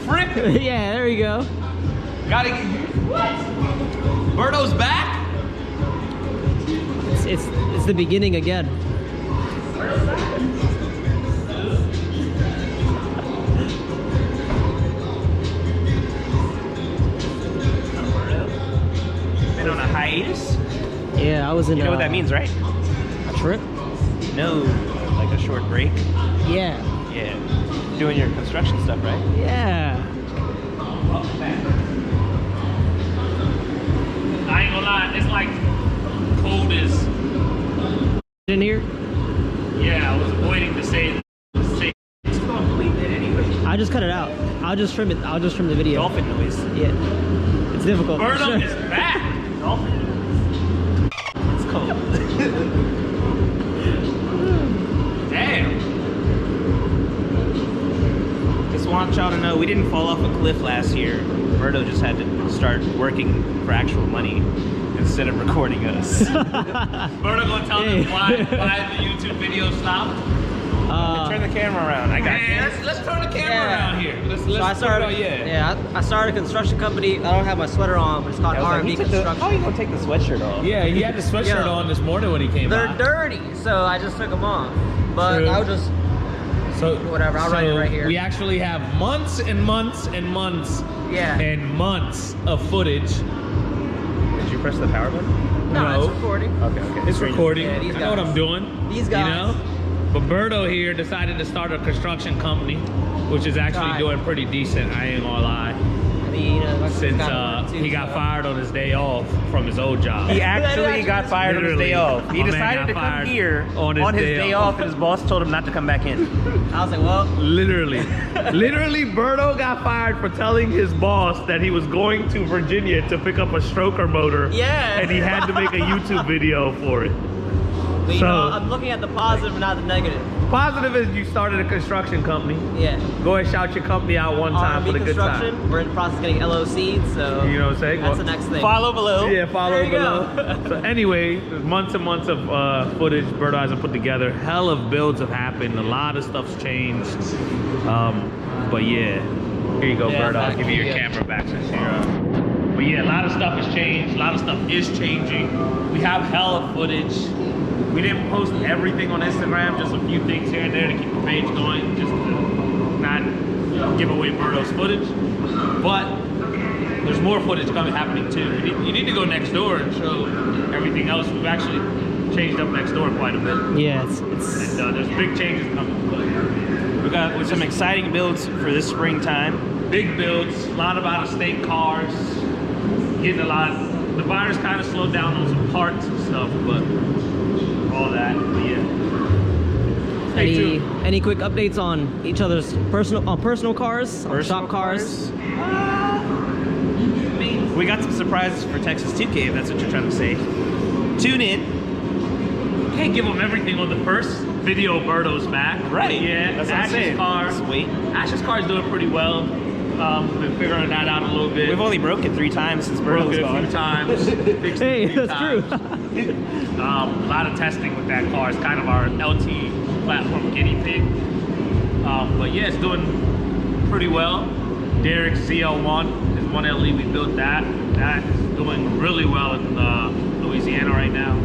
Frick! Yeah, there we go. Gotta get... What? Berto's back? It's the beginning again. Berto's back? Been on a hiatus? Yeah, I was in. You know what that means, right? A trip? No, like a short break. Yeah. Yeah, doing your construction stuff, right? Yeah. Oh, man. I ain't gonna lie, it's like cold as. In here? Yeah, I was avoiding to say. It's gonna bleep it anyway. I'll just cut it out. I'll just trim it. I'll just trim the video. Dolphin noise. Yeah. It's difficult. Berto is back. Dolphin. It's cold. Damn. Just want y'all to know we didn't fall off a cliff last year. Berto just had to start working for actual money instead of recording us. Berto gonna tell them why the YouTube video stopped. Turn the camera around. I got you. Let's turn the camera around here. Let's So I started a construction company. I don't have my sweater on, but it's called R&B Construction. How are you gonna take the sweatshirt off? Yeah, he had the sweatshirt on this morning when he came They're by. dirty, so I just took them off. But True. I'll just whatever. I'll write it right here. We actually have months and months and months and months of footage. Did you press the power button? No, it's recording. Okay. It's recording. Yeah, these I know what guys. I'm doing. These guys. You know? But Berto here decided to start a construction company, which is actually doing pretty decent, I ain't gonna lie. I mean, you know, Since he got fired on his day off from his old job. He actually got fired on his day off. He My man decided to got come fired here on his day off, and his boss told him not to come back in. I was like, well. Literally. Literally, Berto got fired for telling his boss that he was going to Virginia to pick up a stroker motor. Yeah. And he had to make a YouTube video for it. But you know, I'm looking at the positive and not the negative. Positive is you started a construction company. Yeah. Go ahead, shout your company out one time for the good time. We're in the process of getting LOC'd, so you know what I'm saying? That's the next thing. Follow below. Yeah, follow below. Go. So anyway, there's months and months of footage Berto hasn't put together. Hell of builds have happened. A lot of stuff's changed. But yeah, here you go, Berto. I'll give you your camera back since you're But yeah, a lot of stuff has changed. A lot of stuff is changing. We have hella footage. We didn't post everything on Instagram, just a few things here and there to keep the page going, just to not give away Berto's footage. But there's more footage happening too. You need to go next door and show everything else. We've actually changed up next door quite a bit. Yeah, it's and there's big changes coming. We got some exciting builds for this springtime. Big builds, a lot of out-of-state cars, getting a lot. The virus kind of slowed down on some parts and stuff, but all that, yeah. Any quick updates on each other's personal cars, shop cars? We got some surprises for Texas2K, if that's what you're trying to say. Tune in. Can't give them everything on the first video. Berto's back. Right. Yeah. That's what I'm saying. Sweet. Ash's car is doing pretty well. Been figuring that out a little bit. We've only broke it 3 times since Berto's gone. A few times. Hey, that's true. A lot of testing with that car. It's kind of our LT platform guinea pig. But yeah, it's doing pretty well. Derek's ZL1 is one LE. We built that. That's doing really well in Louisiana right now.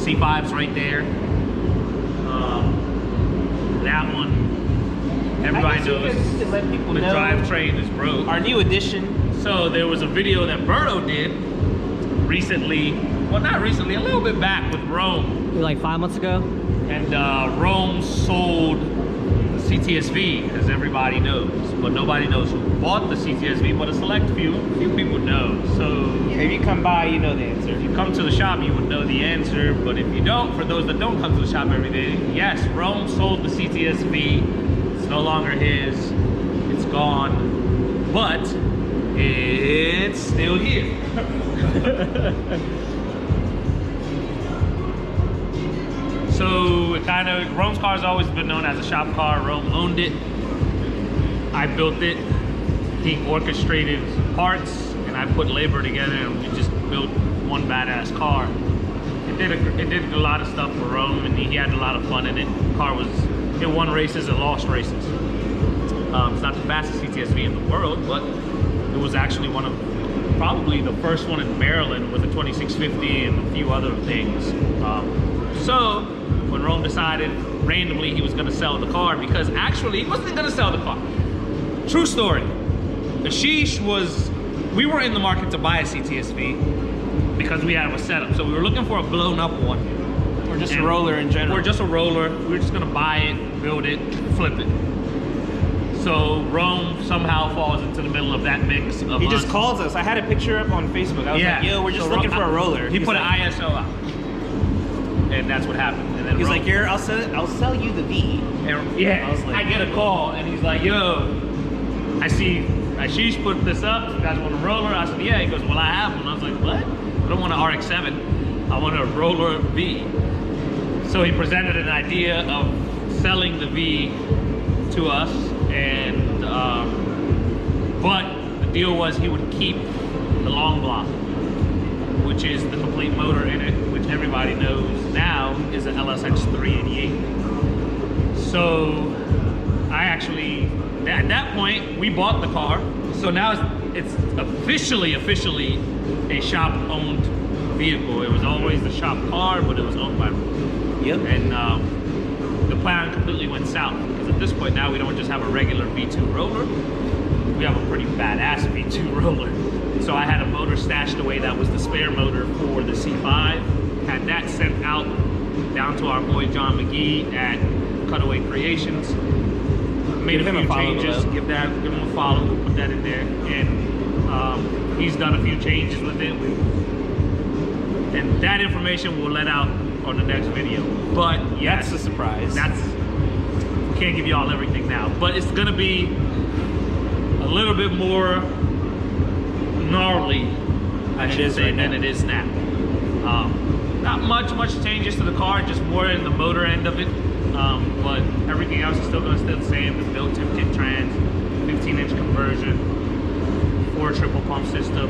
C5's right there. That one, everybody knows the drivetrain is broke. Our new addition. So there was a video that Berto did recently, well not recently, a little bit back with Rome. Like 5 months ago? And Rome sold CTSV, as everybody knows, but nobody knows who bought the CTSV, but a select few people know. So If you come by, you know the answer. if you come to the shop, you would know the answer, but if you don't, for those that don't come to the shop every day, yes, Rome sold the CTSV. It's no longer his. It's gone, but it's still here. So it kind of, Rome's car has always been known as a shop car. Rome owned it. I built it. He orchestrated parts, and I put labor together, and we just built one badass car. It did a lot of stuff for Rome, and he had a lot of fun in it. The car it won races and lost races. It's not the fastest CTSV in the world, but it was actually probably the first one in Maryland with a 2650 and a few other things. So when Rome decided randomly he was going to sell the car, because actually he wasn't going to sell the car. True story. Ashish we were in the market to buy a CTSV because we had a setup. So we were looking for a blown up one. Or just a roller in general. Or just a roller. We were just going to buy it, build it, flip it. So Rome somehow falls into the middle of that mix of He just calls us. I had a picture up on Facebook. I was like, yo, we're just looking for a roller. He put an ISO out. And that's what happened. And then He's like, here, I'll sell you the V. And yeah, I was like, I get a call and he's like, yo, I see Ashish put this up. You guys want a roller? I said, yeah. He goes, well, I have one. I was like, what? I don't want an RX-7. I want a roller V. So he presented an idea of selling the V to us, and but the deal was he would keep the long block, which is the complete motor in it, which everybody knows now is an LSX 388. So I actually, at that point, we bought the car. So now it's officially a shop-owned vehicle. It was always the shop car, but it was owned by me. Yep. And the plan completely went south, because at this point now we don't just have a regular V2 roller. We have a pretty badass V2 roller. So I had a motor stashed away that was the spare motor for the C5. Had that sent out down to our boy John McGee at Cutaway Creations. Made a few changes. Give him a follow. We'll put that in there. And he's done a few changes with it. And that information we'll let out on the next video. But yes, that's a surprise. We can't give y'all everything now, but it's gonna be a little bit more gnarly, I should say, than it is now. Not much changes to the car, just more in the motor end of it. But everything else is still gonna stay the same. The built-in kit trans, 15-inch conversion, 4 triple pump system.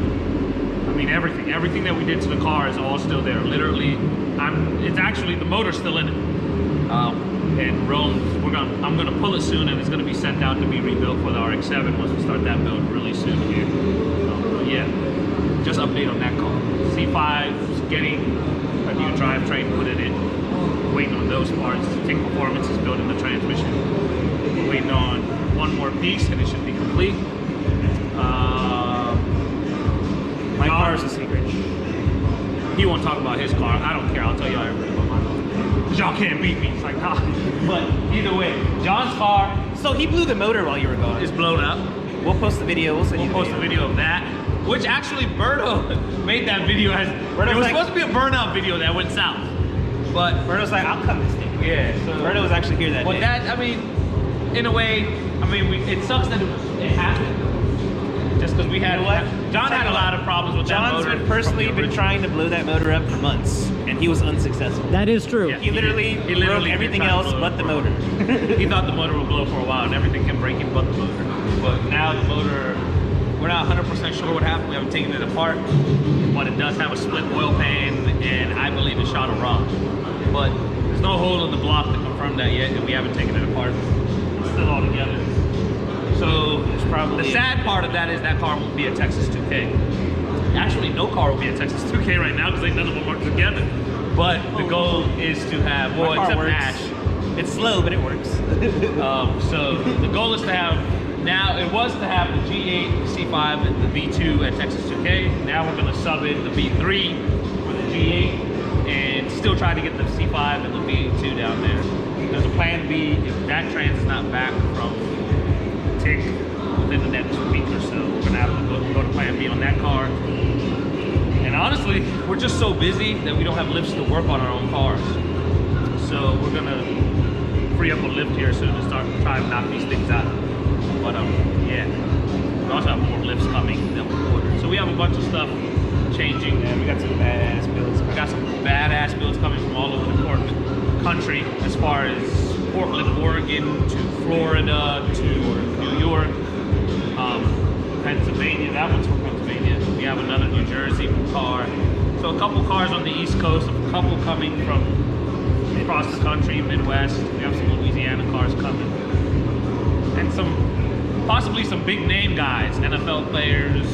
I mean, everything that we did to the car is all still there. Literally, it's actually, the motor's still in it. And Rome, I'm gonna pull it soon, and it's gonna be sent out to be rebuilt for the RX-7 once we start that build really soon here. Yeah, just update on that car. C5's getting a new drivetrain put in it. Waiting on those parts. Tick Performance is building the transmission. Waiting on one more piece, and it should be complete. My car is a secret. He won't talk about his car. I don't care. I'll tell y'all everything about my car. Y'all can't beat me. It's like, nah. But either way, John's car. So he blew the motor while you were gone. Is blown up. We'll post the video. We'll post a video of that. Which actually, Berto made that video as. It was supposed to be a burnout video that went south. But Berto's like, I'll come this day. Yeah. So Berto was actually here that day. But that, I mean, in a way, it sucks that it happened. Just because we had, John had a lot of problems with that motor. John's personally been trying to blow that motor up for months, and he was unsuccessful. That is true. Yeah, he literally broke everything else but the motor. He thought the motor would blow for a while, and everything kept breaking but the motor. But now the motor, we're not 100% sure what happened. We haven't taken it apart, but it does have a split oil pan, and I believe it shot a rod. But there's no hole in the block to confirm that yet, and we haven't taken it apart. It's still all together. So the sad part of that is that car won't be a Texas 2K. Actually, no car will be a Texas 2K right now because none of them work together. But the goal is to have, well, except Ash. It's slow, but it works. So the goal is to have, now it was to have the G8, the C5, and the V2 at Texas 2K. Now we're going to sub in the V3 for the G8 and still try to get the C5 and the V2 down there. There's a plan be, if that trans is not back from Tick within the next week or so, we're gonna have to go to Plan B on that car. And honestly, we're just so busy that we don't have lifts to work on our own cars. So we're gonna free up a lift here soon and start trying to knock these things out. But yeah, we also have more lifts coming that we ordered. So we have a bunch of stuff changing. Yeah, we got some badass builds. We got some badass builds coming from all over the country, as far as Portland, Oregon, to Florida, to New York, Pennsylvania. That one's from Pennsylvania. We have another New Jersey car. So a couple cars on the East Coast, a couple coming from across the country, Midwest. We have some Louisiana cars coming. And possibly some big name guys, NFL players,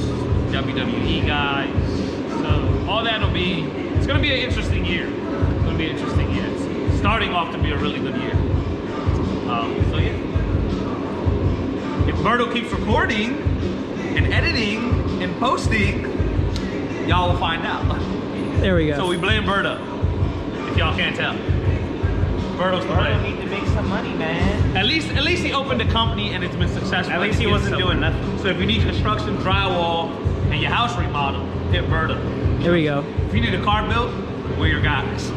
WWE guys. So all that'll be, it's gonna be an interesting year. It's gonna be an interesting year. It's starting off to be a really good year. So yeah. If Berto keeps recording and editing and posting, y'all will find out. There we go. So we blame Berto, if y'all can't tell. Berto's to Berto blame. need to make some money, man. At least he opened a company and it's been successful. At least he wasn't doing nothing. So if you need construction, drywall, and your house remodeled, hit Berto. Here we go. If you need a car built, we're your guys.